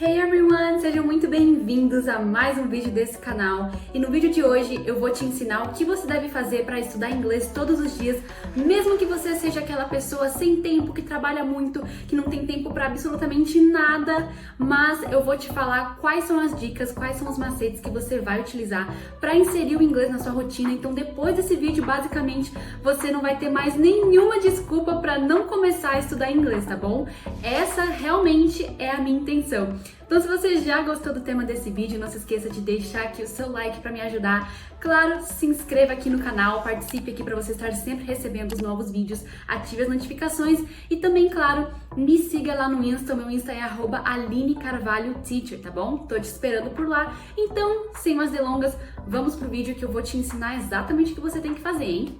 Hey everyone! Sejam muito bem-vindos a mais um vídeo desse canal. E no vídeo de hoje eu vou te ensinar o que você deve fazer para estudar inglês todos os dias, mesmo que você seja aquela pessoa sem tempo, que trabalha muito, que não tem tempo para absolutamente nada, mas eu vou te falar quais são as dicas, quais são os macetes que você vai utilizar para inserir o inglês na sua rotina. Então depois desse vídeo, basicamente, você não vai ter mais nenhuma desculpa para não começar a estudar inglês, tá bom? Essa realmente é a minha intenção. Então, se você já gostou do tema desse vídeo, não se esqueça de deixar aqui o seu like para me ajudar. Claro, se inscreva aqui no canal, participe aqui para você estar sempre recebendo os novos vídeos, ative as notificações e também, claro, me siga lá no Insta. Meu Insta é @AlineCarvalhoTeacher, tá bom? Tô te esperando por lá. Então, sem mais delongas, vamos pro vídeo que eu vou te ensinar exatamente o que você tem que fazer, hein?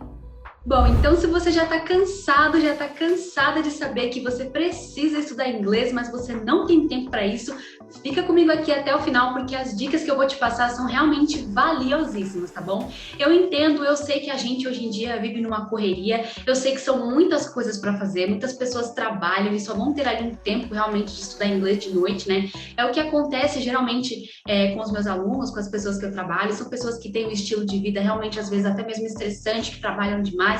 Bom, então se você já está cansado, já está cansada de saber que você precisa estudar inglês, mas você não tem tempo para isso, fica comigo aqui até o final, porque as dicas que eu vou te passar são realmente valiosíssimas, tá bom? Eu entendo, eu sei que a gente hoje em dia vive numa correria, eu sei que são muitas coisas para fazer, muitas pessoas trabalham e só vão ter ali um tempo realmente de estudar inglês de noite, né? É o que acontece geralmente com os meus alunos, com as pessoas que eu trabalho, são pessoas que têm um estilo de vida realmente, às vezes, até mesmo estressante, que trabalham demais.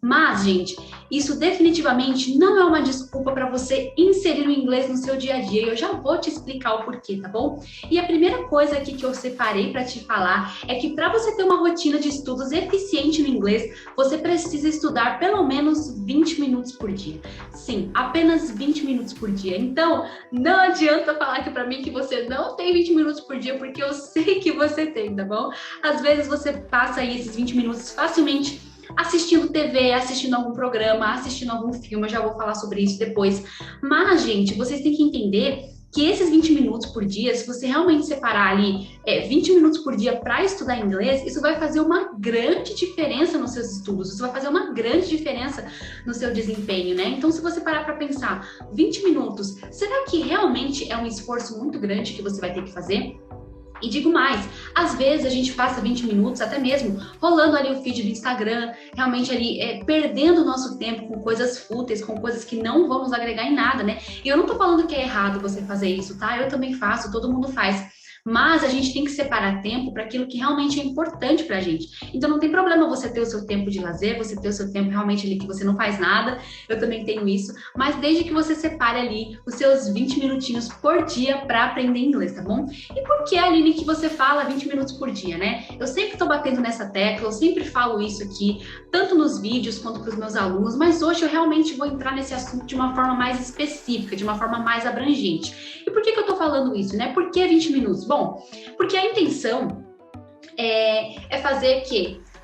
Mas, gente, isso definitivamente não é uma desculpa para você inserir o inglês no seu dia a dia. E eu já vou te explicar o porquê, tá bom? E a primeira coisa aqui que eu separei para te falar é que para você ter uma rotina de estudos eficiente no inglês, você precisa estudar pelo menos 20 minutos por dia. Sim, apenas 20 minutos por dia. Então, não adianta falar aqui para mim que você não tem 20 minutos por dia, porque eu sei que você tem, tá bom? Às vezes você passa aí esses 20 minutos facilmente assistindo TV, assistindo algum programa, assistindo algum filme. Eu já vou falar sobre isso depois. Mas, gente, vocês têm que entender que esses 20 minutos por dia, se você realmente separar ali 20 minutos por dia para estudar inglês, isso vai fazer uma grande diferença nos seus estudos, isso vai fazer uma grande diferença no seu desempenho, né? Então, se você parar para pensar, 20 minutos, será que realmente é um esforço muito grande que você vai ter que fazer? E digo mais, às vezes a gente passa 20 minutos, até mesmo, rolando ali o feed do Instagram, realmente ali perdendo o nosso tempo com coisas fúteis, com coisas que não vão nos agregar em nada, né? E eu não tô falando que é errado você fazer isso, tá? Eu também faço, todo mundo faz. Mas a gente tem que separar tempo para aquilo que realmente é importante pra gente. Então não tem problema você ter o seu tempo de lazer, você ter o seu tempo realmente ali que você não faz nada, eu também tenho isso, mas desde que você separe ali os seus 20 minutinhos por dia para aprender inglês, tá bom? E por que, Aline, que você fala 20 minutos por dia, né? Eu sempre tô batendo nessa tecla, eu sempre falo isso aqui, tanto nos vídeos quanto para os meus alunos, mas hoje eu realmente vou entrar nesse assunto de uma forma mais específica, de uma forma mais abrangente. E por que eu tô falando isso, né? Por que 20 minutos? Bom, porque a intenção é fazer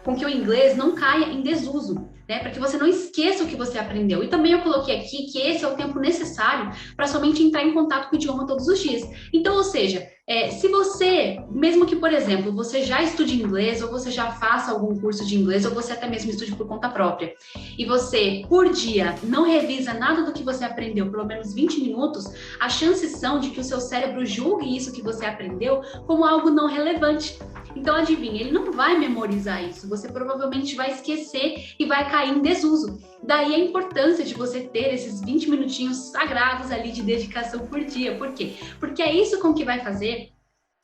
com que o inglês não caia em desuso, né? Para que você não esqueça o que você aprendeu. E também eu coloquei aqui que esse é o tempo necessário para somente entrar em contato com o idioma todos os dias. Então, ou seja, se você, mesmo que, por exemplo, você já estude inglês, ou você já faça algum curso de inglês, ou você até mesmo estude por conta própria, e você, por dia, não revisa nada do que você aprendeu, pelo menos 20 minutos, as chances são de que o seu cérebro julgue isso que você aprendeu como algo não relevante. Então, adivinha, ele não vai memorizar isso, você provavelmente vai esquecer e vai cair em desuso. Daí a importância de você ter esses 20 minutinhos sagrados ali de dedicação por dia. Por quê? Porque é isso com que vai fazer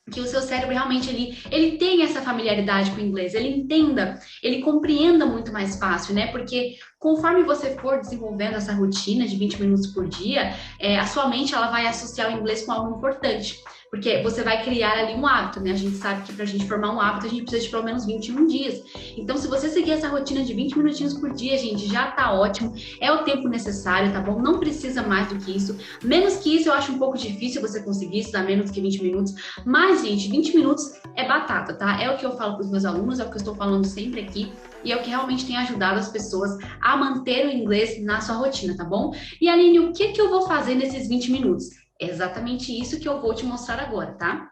que o seu cérebro realmente ele tenha essa familiaridade com o inglês, ele entenda, ele compreenda muito mais fácil, né? Porque conforme você for desenvolvendo essa rotina de 20 minutos por dia, a sua mente ela vai associar o inglês com algo importante. Porque você vai criar ali um hábito, né? A gente sabe que para a gente formar um hábito, a gente precisa de pelo menos 21 dias. Então, se você seguir essa rotina de 20 minutinhos por dia, gente, já tá ótimo. É o tempo necessário, tá bom? Não precisa mais do que isso. Menos que isso, eu acho um pouco difícil você conseguir estudar menos que 20 minutos. Mas, gente, 20 minutos é batata, tá? É o que eu falo para os meus alunos, é o que eu estou falando sempre aqui. E é o que realmente tem ajudado as pessoas a manter o inglês na sua rotina, tá bom? E, Aline, o que eu vou fazer nesses 20 minutos? É exatamente isso que eu vou te mostrar agora, tá?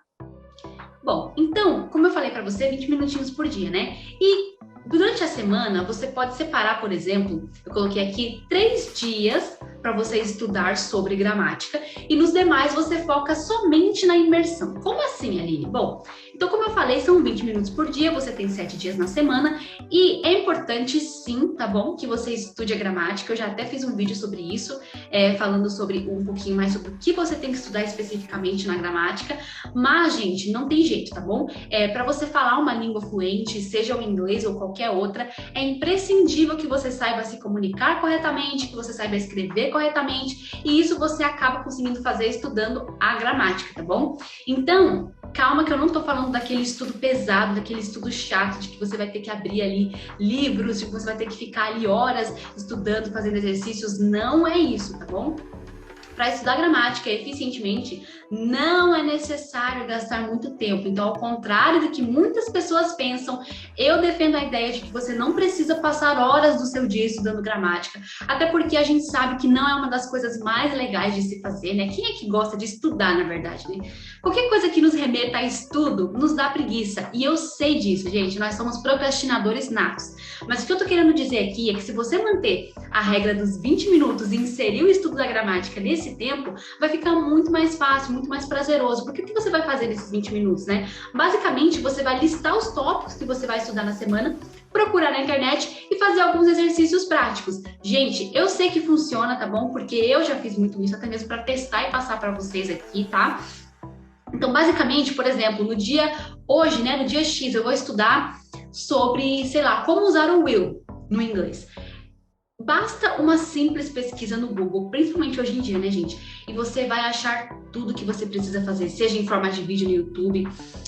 Bom, então, como eu falei para você, 20 minutinhos por dia, né? E durante a semana, você pode separar, por exemplo, eu coloquei aqui 3 dias para você estudar sobre gramática e nos demais você foca somente na imersão. Como assim, Aline? Bom, Então, como eu falei, são 20 minutos por dia, você tem 7 dias na semana e é importante sim, tá bom? Que você estude a gramática. Eu já até fiz um vídeo sobre isso, falando sobre um pouquinho mais sobre o que você tem que estudar especificamente na gramática. Mas, gente, não tem jeito, tá bom? Para você falar uma língua fluente, seja o inglês ou qualquer outra, é imprescindível que você saiba se comunicar corretamente, que você saiba escrever corretamente, e isso você acaba conseguindo fazer estudando a gramática, tá bom? Então, calma que eu não tô falando daquele estudo pesado, daquele estudo chato, de que você vai ter que abrir ali livros, de que você vai ter que ficar ali horas estudando, fazendo exercícios. Não é isso, tá bom? Para estudar gramática eficientemente, não é necessário gastar muito tempo. Então, ao contrário do que muitas pessoas pensam, eu defendo a ideia de que você não precisa passar horas do seu dia estudando gramática. Até porque a gente sabe que não é uma das coisas mais legais de se fazer, né? Quem é que gosta de estudar, na verdade, né? Qualquer coisa que nos remeta a estudo nos dá preguiça. E eu sei disso, gente. Nós somos procrastinadores natos. Mas o que eu tô querendo dizer aqui é que se você manter a regra dos 20 minutos e inserir o estudo da gramática nesse tempo, vai ficar muito mais fácil, muito mais prazeroso. Porque o que você vai fazer nesses 20 minutos, né? Basicamente, você vai listar os tópicos que você vai estudar na semana, procurar na internet e fazer alguns exercícios práticos. Gente, eu sei que funciona, tá bom? Porque eu já fiz muito isso, até mesmo para testar e passar para vocês aqui, tá? Então, basicamente, por exemplo, no dia hoje, né, no dia X, eu vou estudar sobre, sei lá, como usar o will no inglês. Basta uma simples pesquisa no Google, principalmente hoje em dia, né, gente? E você vai achar tudo que você precisa fazer, seja em forma de vídeo no YouTube,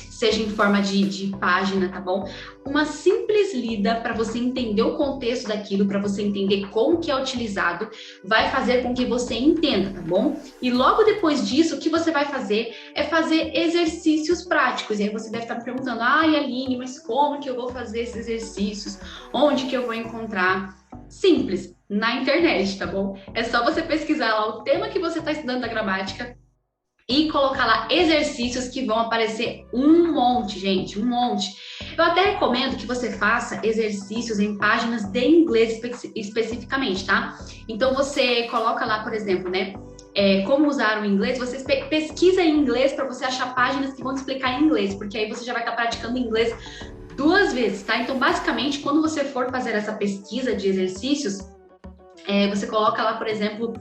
seja em forma de página, tá bom? Uma simples lida para você entender o contexto daquilo, para você entender como que é utilizado, vai fazer com que você entenda, tá bom? E logo depois disso, o que você vai fazer é fazer exercícios práticos. E aí você deve estar me perguntando, ai, Aline, mas como que eu vou fazer esses exercícios? Onde que eu vou encontrar? Simples, na internet, tá bom? É só você pesquisar lá o tema que você está estudando da gramática e colocar lá exercícios que vão aparecer um monte, gente, um monte. Eu até recomendo que você faça exercícios em páginas de inglês especificamente, tá? Então você coloca lá, por exemplo, né? Como usar o inglês, você pesquisa em inglês para você achar páginas que vão te explicar em inglês, porque aí você já vai estar praticando inglês 2 vezes, tá? Então, basicamente, quando você for fazer essa pesquisa de exercícios, você coloca lá, por exemplo,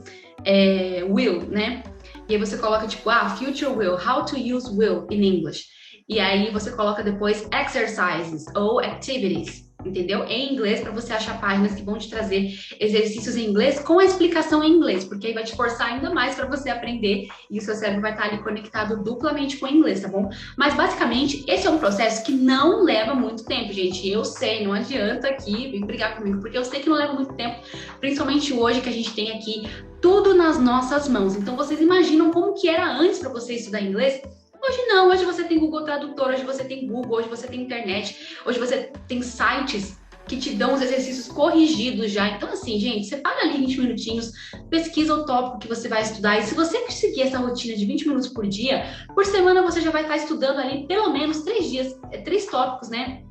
will, né? E aí você coloca tipo, future will, how to use will in English. E aí você coloca depois exercises ou activities, entendeu? Em inglês, para você achar páginas que vão te trazer exercícios em inglês com a explicação em inglês, porque aí vai te forçar ainda mais para você aprender e o seu cérebro vai estar ali conectado duplamente com o inglês, tá bom? Mas basicamente, esse é um processo que não leva muito tempo, gente. Eu sei, não adianta aqui vir brigar comigo, porque eu sei que não leva muito tempo, principalmente hoje que a gente tem aqui tudo nas nossas mãos. Então, vocês imaginam como que era antes para você estudar inglês? Hoje não, hoje você tem Google Tradutor, hoje você tem Google, hoje você tem internet, hoje você tem sites que te dão os exercícios corrigidos já. Então, assim, gente, você para ali 20 minutinhos, pesquisa o tópico que você vai estudar. E se você seguir essa rotina de 20 minutos por dia, por semana você já vai estar estudando ali pelo menos 3 dias, 3 tópicos, né?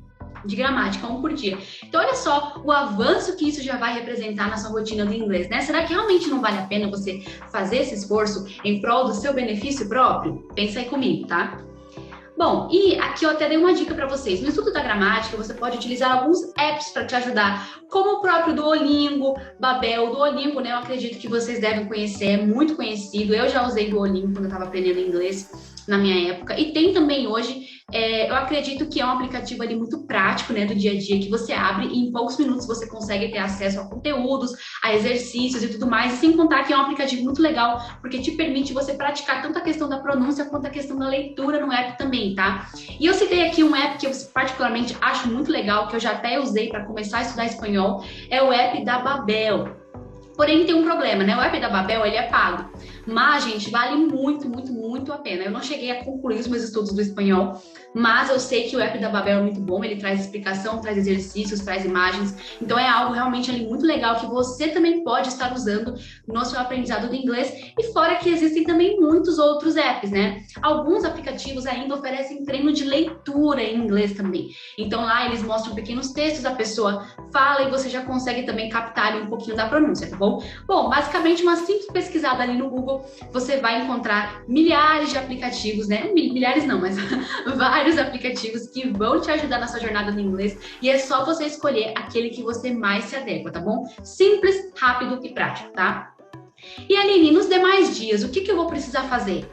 De gramática, 1 por dia. Então, olha só o avanço que isso já vai representar na sua rotina do inglês, né? Será que realmente não vale a pena você fazer esse esforço em prol do seu benefício próprio? Pensa aí comigo, tá? Bom, e aqui eu até dei uma dica para vocês. No estudo da gramática, você pode utilizar alguns apps para te ajudar, como o próprio Duolingo, Babel. Duolingo, né? Eu acredito que vocês devem conhecer, é muito conhecido. Eu já usei Duolingo quando eu estava aprendendo inglês na minha época. E tem também hoje, eu acredito que é um aplicativo ali muito prático, né, do dia a dia, que você abre e em poucos minutos você consegue ter acesso a conteúdos, a exercícios e tudo mais. E sem contar que é um aplicativo muito legal, porque te permite você praticar tanto a questão da pronúncia quanto a questão da leitura no app também, tá? E eu citei aqui um app que eu particularmente acho muito legal, que eu já até usei para começar a estudar espanhol, é o app da Babel. Porém, tem um problema, né? O app da Babel, ele é pago. Mas, gente, vale muito, muito, muito a pena. Eu não cheguei a concluir os meus estudos do espanhol, mas eu sei que o app da Babel é muito bom. Ele traz explicação, traz exercícios, traz imagens. Então, é algo realmente ali muito legal que você também pode estar usando no seu aprendizado do inglês. E fora que existem também muitos outros apps, né? Alguns aplicativos ainda oferecem treino de leitura em inglês também. Então, lá eles mostram pequenos textos, a pessoa fala e você já consegue também captar ali um pouquinho da pronúncia, tá bom? Bom, basicamente uma simples pesquisada ali no Google, você vai encontrar milhares milhares de aplicativos, né? Milhares não, mas vários aplicativos que vão te ajudar na sua jornada no inglês e é só você escolher aquele que você mais se adequa, tá bom? Simples, rápido e prático, tá? E Aline, nos demais dias, o que eu vou precisar fazer?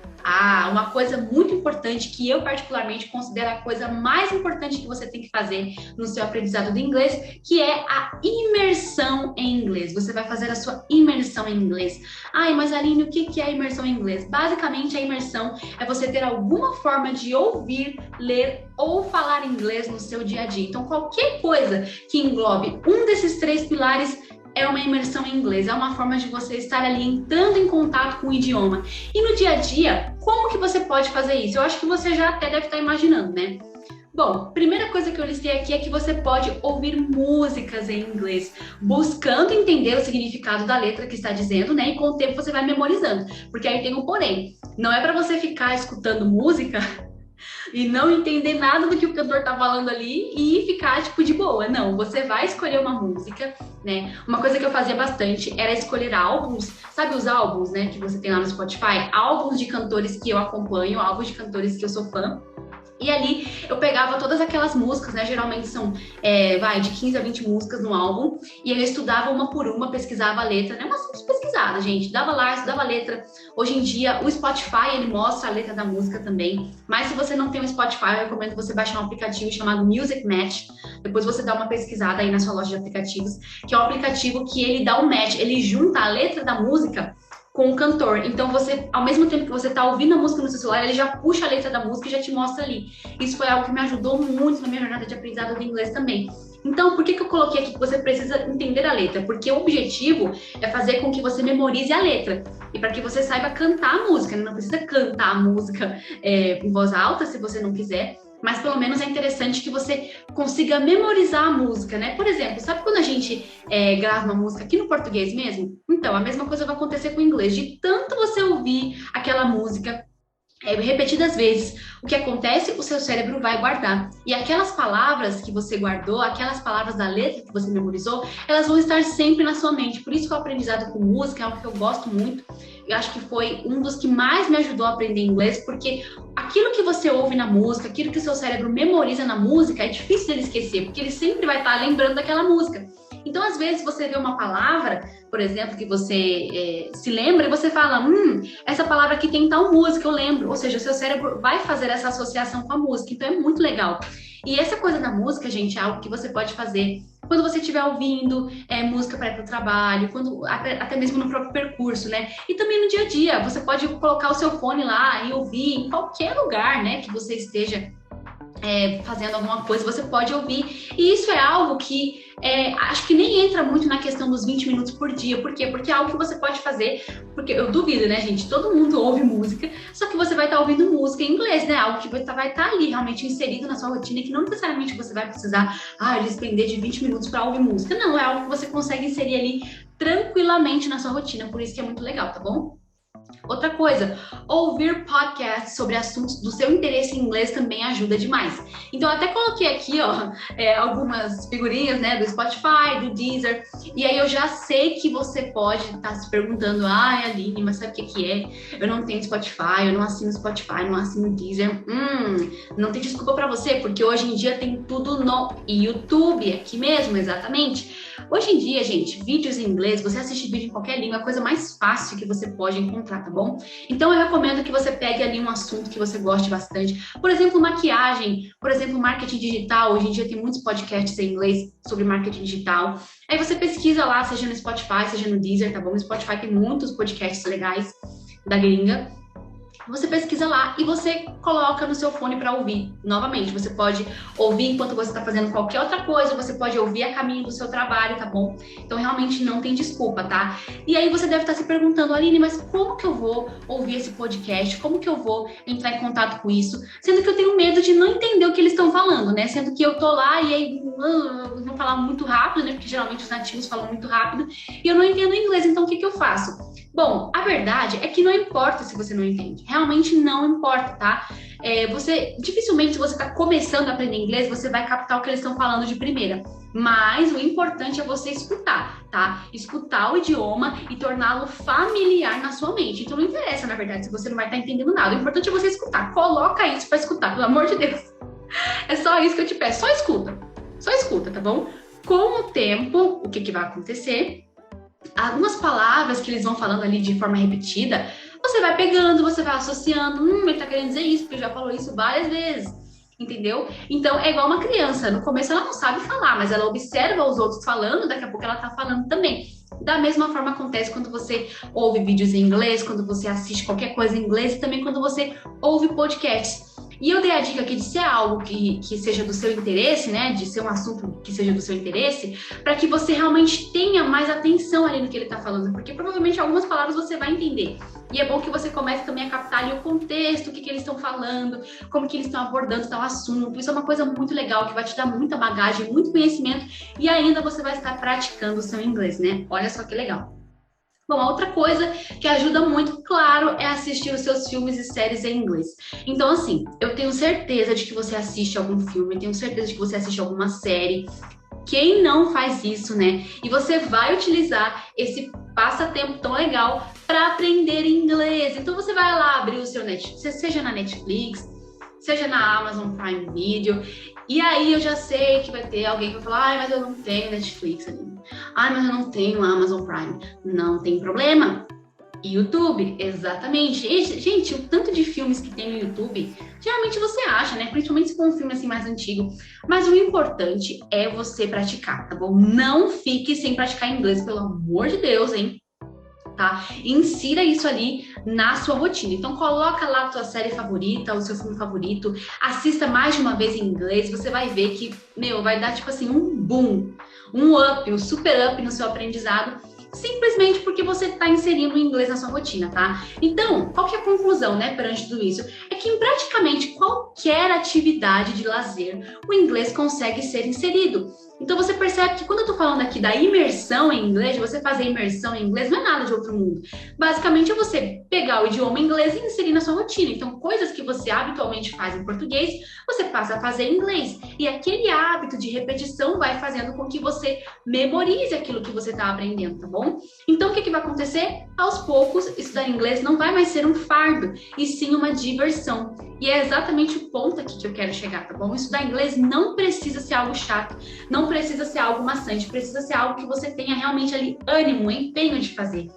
Uma coisa muito importante que eu particularmente considero a coisa mais importante que você tem que fazer no seu aprendizado do inglês, que é a imersão em inglês. Você vai fazer a sua imersão em inglês. Mas Aline, o que é a imersão em inglês? Basicamente, a imersão é você ter alguma forma de ouvir, ler ou falar inglês no seu dia a dia. Então, qualquer coisa que englobe um desses 3 pilares é uma imersão em inglês, é uma forma de você estar ali entrando em contato com o idioma. E no dia a dia, como que você pode fazer isso? Eu acho que você já até deve estar imaginando, né? Bom, primeira coisa que eu listei aqui é que você pode ouvir músicas em inglês, buscando entender o significado da letra que está dizendo, né? E com o tempo você vai memorizando. Porque aí tem um porém. Não é para você ficar escutando música e não entender nada do que o cantor tá falando ali e ficar, de boa. Não, você vai escolher uma música, né? Uma coisa que eu fazia bastante era escolher álbuns, sabe os álbuns, né, que você tem lá no Spotify? Álbuns de cantores que eu acompanho, álbuns de cantores que eu sou fã. E ali eu pegava todas aquelas músicas, né? Geralmente são, de 15 a 20 músicas no álbum. E eu estudava uma por uma, pesquisava a letra, né? Uma simples pesquisada, gente. Dava lá, estudava a letra. Hoje em dia, o Spotify, ele mostra a letra da música também. Mas se você não tem o Spotify, eu recomendo você baixar um aplicativo chamado Music Match. Depois você dá uma pesquisada aí na sua loja de aplicativos, que é um aplicativo que ele dá um match. Ele junta a letra da música com o cantor. Então, você, ao mesmo tempo que você tá ouvindo a música no seu celular, ele já puxa a letra da música e já te mostra ali. Isso foi algo que me ajudou muito na minha jornada de aprendizado do inglês também. Então, por que eu coloquei aqui que você precisa entender a letra? Porque o objetivo é fazer com que você memorize a letra. E para que você saiba cantar a música, né? Não precisa cantar a música em voz alta, se você não quiser. Mas pelo menos é interessante que você consiga memorizar a música, né? Por exemplo, sabe quando a gente grava uma música aqui no português mesmo? Então, a mesma coisa vai acontecer com o inglês. De tanto você ouvir aquela música repetidas vezes, o que acontece? O seu cérebro vai guardar. E aquelas palavras que você guardou, aquelas palavras da letra que você memorizou, elas vão estar sempre na sua mente. Por isso que o aprendizado com música é algo que eu gosto muito. Eu acho que foi um dos que mais me ajudou a aprender inglês, porque aquilo que você ouve na música, aquilo que o seu cérebro memoriza na música, é difícil dele esquecer, porque ele sempre vai estar lembrando daquela música. Então, às vezes, você vê uma palavra, por exemplo, que você se lembra e você fala, essa palavra aqui tem tal música, eu lembro. Ou seja, o seu cérebro vai fazer essa associação com a música. Então, é muito legal. E essa coisa da música, gente, é algo que você pode fazer quando você estiver ouvindo música para ir para o trabalho, até mesmo no próprio percurso, né? E também no dia a dia. Você pode colocar o seu fone lá e ouvir em qualquer lugar, né, que você esteja fazendo alguma coisa, você pode ouvir. E isso é algo que acho que nem entra muito na questão dos 20 minutos por dia. Por quê? Porque é algo que você pode fazer, porque eu duvido, né, gente? Todo mundo ouve música, só que você vai estar ouvindo música em inglês, né? Algo que vai estar ali realmente inserido na sua rotina, que não necessariamente você vai precisar despender de 20 minutos para ouvir música. Não, é algo que você consegue inserir ali tranquilamente na sua rotina, por isso que é muito legal, tá bom? Outra coisa, ouvir podcasts sobre assuntos do seu interesse em inglês também ajuda demais. Então, eu até coloquei aqui, algumas figurinhas, né, do Spotify, do Deezer, e aí eu já sei que você pode estar se perguntando, Aline, mas sabe o que é? Eu não tenho Spotify, eu não assino Spotify, não assino Deezer. Não tem desculpa para você, porque hoje em dia tem tudo no YouTube, aqui mesmo, exatamente. Hoje em dia, gente, vídeos em inglês, você assiste vídeo em qualquer língua, é a coisa mais fácil que você pode encontrar, tá bom? Então, eu recomendo que você pegue ali um assunto que você goste bastante. Por exemplo, maquiagem, por exemplo, marketing digital. Hoje em dia tem muitos podcasts em inglês sobre marketing digital. Aí você pesquisa lá, seja no Spotify, seja no Deezer, tá bom? No Spotify tem muitos podcasts legais da gringa. Você pesquisa lá e você coloca no seu fone para ouvir. Novamente, você pode ouvir enquanto você está fazendo qualquer outra coisa, você pode ouvir a caminho do seu trabalho, tá bom? Então, realmente não tem desculpa, tá? E aí você deve estar se perguntando, Aline, mas como que eu vou ouvir esse podcast? Como que eu vou entrar em contato com isso? Sendo que eu tenho medo de não entender o que eles estão falando, né? Sendo que eu tô lá e aí vão falar muito rápido, né? Porque geralmente os nativos falam muito rápido e eu não entendo inglês, então o que eu faço? Bom, a verdade é que não importa se você não entende. realmente não importa, tá? Dificilmente, se você está começando a aprender inglês, você vai captar o que eles estão falando de primeira. Mas o importante é você escutar, tá? Escutar o idioma e torná-lo familiar na sua mente. Então não interessa, na verdade, se você não vai estar entendendo nada. O importante é você escutar. Coloca isso para escutar, pelo amor de Deus. É só isso que eu te peço. Só escuta, tá bom? Com o tempo, o que vai acontecer? Algumas palavras que eles vão falando ali de forma repetida, você vai pegando, você vai associando. Ele tá querendo dizer isso, porque já falou isso várias vezes. Entendeu? Então, é igual uma criança. No começo ela não sabe falar, mas ela observa os outros falando, daqui a pouco ela tá falando também. Da mesma forma acontece quando você ouve vídeos em inglês, quando você assiste qualquer coisa em inglês e também quando você ouve podcasts. E eu dei a dica aqui de ser algo que seja do seu interesse, né? De ser um assunto que seja do seu interesse, para que você realmente tenha mais atenção ali no que ele tá falando, porque provavelmente algumas palavras você vai entender. E é bom que você comece também a captar ali o contexto, o que eles estão falando, como que eles estão abordando tal assunto. Isso é uma coisa muito legal, que vai te dar muita bagagem, muito conhecimento, e ainda você vai estar praticando o seu inglês, né? Olha só que legal. Bom, a outra coisa que ajuda muito, claro, é assistir os seus filmes e séries em inglês. Então, assim, eu tenho certeza de que você assiste algum filme, tenho certeza de que você assiste alguma série. Quem não faz isso, né? E você vai utilizar esse passatempo tão legal para aprender inglês. Então, você vai lá abrir o seu Netflix, seja na Netflix, seja na Amazon Prime Video. E aí eu já sei que vai ter alguém que vai falar, mas eu não tenho Netflix ali. Mas eu não tenho Amazon Prime. Não tem problema. YouTube, exatamente. Gente, o tanto de filmes que tem no YouTube, geralmente você acha, né? Principalmente se for um filme assim mais antigo. Mas o importante é você praticar, tá bom? Não fique sem praticar inglês, pelo amor de Deus, hein? Tá? Insira isso ali na sua rotina. Então coloca lá a tua série favorita, o seu filme favorito, assista mais de uma vez em inglês, você vai ver que, vai dar tipo assim um boom, um up, um super up no seu aprendizado, simplesmente porque você está inserindo o inglês na sua rotina, tá? Então, qual que é a conclusão, né, perante tudo isso? É que em praticamente qualquer atividade de lazer, o inglês consegue ser inserido. Então você percebe que quando eu tô falando aqui da imersão em inglês, de você fazer imersão em inglês, não é nada de outro mundo. Basicamente é você pegar o idioma inglês e inserir na sua rotina. Então coisas que você habitualmente faz em português, você passa a fazer em inglês. E aquele hábito de repetição vai fazendo com que você memorize aquilo que você está aprendendo, tá bom? Então o que vai acontecer? Aos poucos, estudar inglês não vai mais ser um fardo, e sim uma diversão. E é exatamente o ponto aqui que eu quero chegar, tá bom? Estudar inglês não precisa ser algo chato, não precisa ser algo maçante, precisa ser algo que você tenha realmente ali ânimo, empenho de fazer.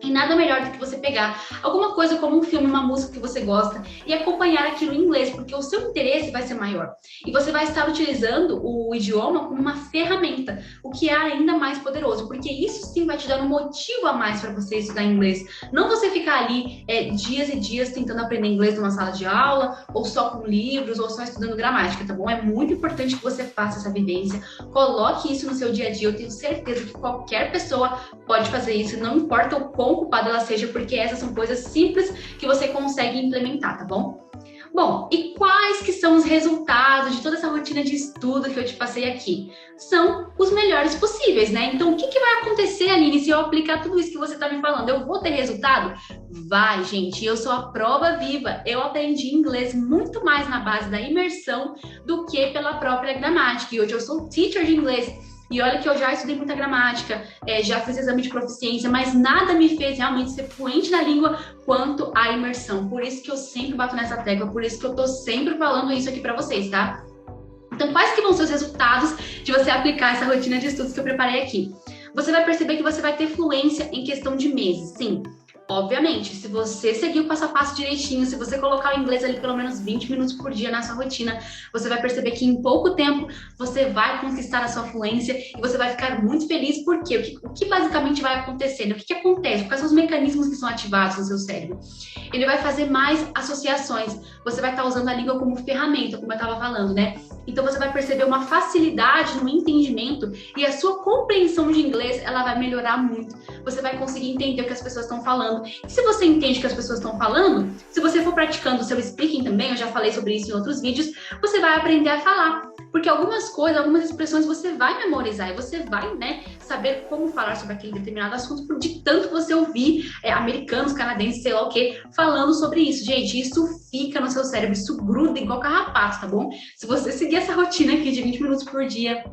E nada melhor do que você pegar alguma coisa como um filme, uma música que você gosta e acompanhar aquilo em inglês, porque o seu interesse vai ser maior. E você vai estar utilizando o idioma como uma ferramenta, o que é ainda mais poderoso, porque isso sim vai te dar um motivo a mais para você estudar inglês. Não você ficar ali dias e dias tentando aprender inglês numa sala de aula, ou só com livros, ou só estudando gramática, tá bom? É muito importante que você faça essa vivência, coloque isso no seu dia a dia. Eu tenho certeza que qualquer pessoa pode fazer isso, não importa o quão ocupada ela seja, porque essas são coisas simples que você consegue implementar, tá bom? Bom, e quais que são os resultados de toda essa rotina de estudo que eu te passei aqui? São os melhores possíveis, né? Então, o que vai acontecer, Aline, se eu aplicar tudo isso que você tá me falando? Eu vou ter resultado? Vai, gente, eu sou a prova viva. Eu aprendi inglês muito mais na base da imersão do que pela própria gramática. E hoje eu sou teacher de inglês. E olha que eu já estudei muita gramática, já fiz exame de proficiência, mas nada me fez realmente ser fluente na língua quanto a imersão. Por isso que eu sempre bato nessa tecla, por isso que eu tô sempre falando isso aqui pra vocês, tá? Então, quais que vão ser os resultados de você aplicar essa rotina de estudos que eu preparei aqui? Você vai perceber que você vai ter fluência em questão de meses, sim. Obviamente, se você seguir o passo a passo direitinho, se você colocar o inglês ali pelo menos 20 minutos por dia na sua rotina, você vai perceber que em pouco tempo você vai conquistar a sua fluência e você vai ficar muito feliz. Por quê? O que basicamente vai acontecendo? O que acontece? Quais são os mecanismos que são ativados no seu cérebro? Ele vai fazer mais associações. Você vai estar usando a língua como ferramenta, como eu estava falando, né? Então você vai perceber uma facilidade no entendimento e a sua compreensão de inglês, ela vai melhorar muito. Você vai conseguir entender o que as pessoas estão falando. E se você entende o que as pessoas estão falando, se você for praticando o seu speaking também, eu já falei sobre isso em outros vídeos, você vai aprender a falar. Porque algumas coisas, algumas expressões você vai memorizar e você vai, né, saber como falar sobre aquele determinado assunto de tanto você ouvir americanos, canadenses, sei lá o que, falando sobre isso. Gente, isso fica no seu cérebro, isso gruda igual carrapato, tá bom? Se você seguir essa rotina aqui de 20 minutos por dia,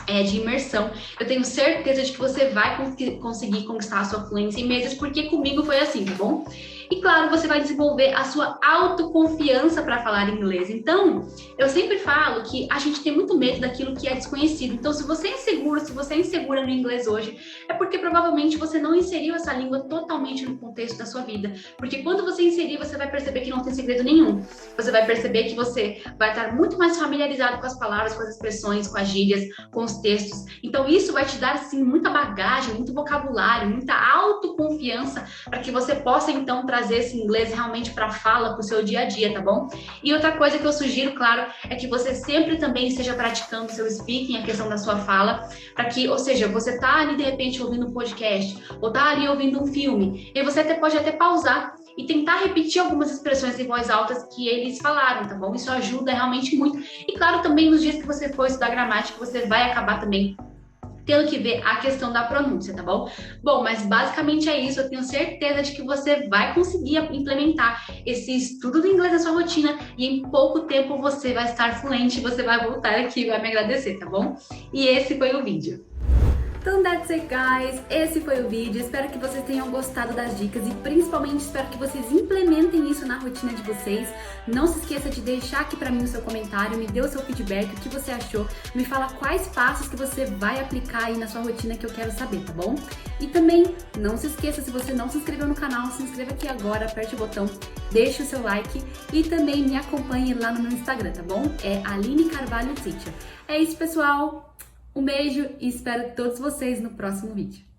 de imersão, eu tenho certeza de que você vai conseguir conquistar a sua fluência em meses, porque comigo foi assim, tá bom? E claro, você vai desenvolver a sua autoconfiança para falar inglês. Então, eu sempre falo que a gente tem muito medo daquilo que é desconhecido. Então, se você é inseguro, se você é insegura no inglês hoje, é porque provavelmente você não inseriu essa língua totalmente no contexto da sua vida. Porque quando você inserir, você vai perceber que não tem segredo nenhum. Você vai perceber que você vai estar muito mais familiarizado com as palavras, com as expressões, com as gírias, com os textos. Então, isso vai te dar, assim, muita bagagem, muito vocabulário, muita autoconfiança para que você possa, então, trazer esse inglês realmente para fala, para o seu dia a dia, tá bom? E outra coisa que eu sugiro, claro, é que você sempre também esteja praticando seu speaking, a questão da sua fala, para que, ou seja, você tá ali de repente ouvindo um podcast, ou tá ali ouvindo um filme, e você pode até pausar e tentar repetir algumas expressões em voz alta que eles falaram, tá bom? Isso ajuda realmente muito. E claro, também nos dias que você for estudar gramática, você vai acabar também tendo que ver a questão da pronúncia, tá bom? Bom, mas basicamente é isso. Eu tenho certeza de que você vai conseguir implementar esse estudo do inglês na sua rotina e em pouco tempo você vai estar fluente, você vai voltar aqui e vai me agradecer, tá bom? E esse foi o vídeo. Então, that's it, guys. Esse foi o vídeo. Espero que vocês tenham gostado das dicas e principalmente espero que vocês implementem isso na rotina de vocês. Não se esqueça de deixar aqui pra mim o seu comentário, me dê o seu feedback, o que você achou, me fala quais passos que você vai aplicar aí na sua rotina que eu quero saber, tá bom? E também, não se esqueça, se você não se inscreveu no canal, se inscreva aqui agora, aperte o botão, deixe o seu like e também me acompanhe lá no meu Instagram, tá bom? É Aline Carvalho Teacher. É isso, pessoal. Um beijo e espero todos vocês no próximo vídeo.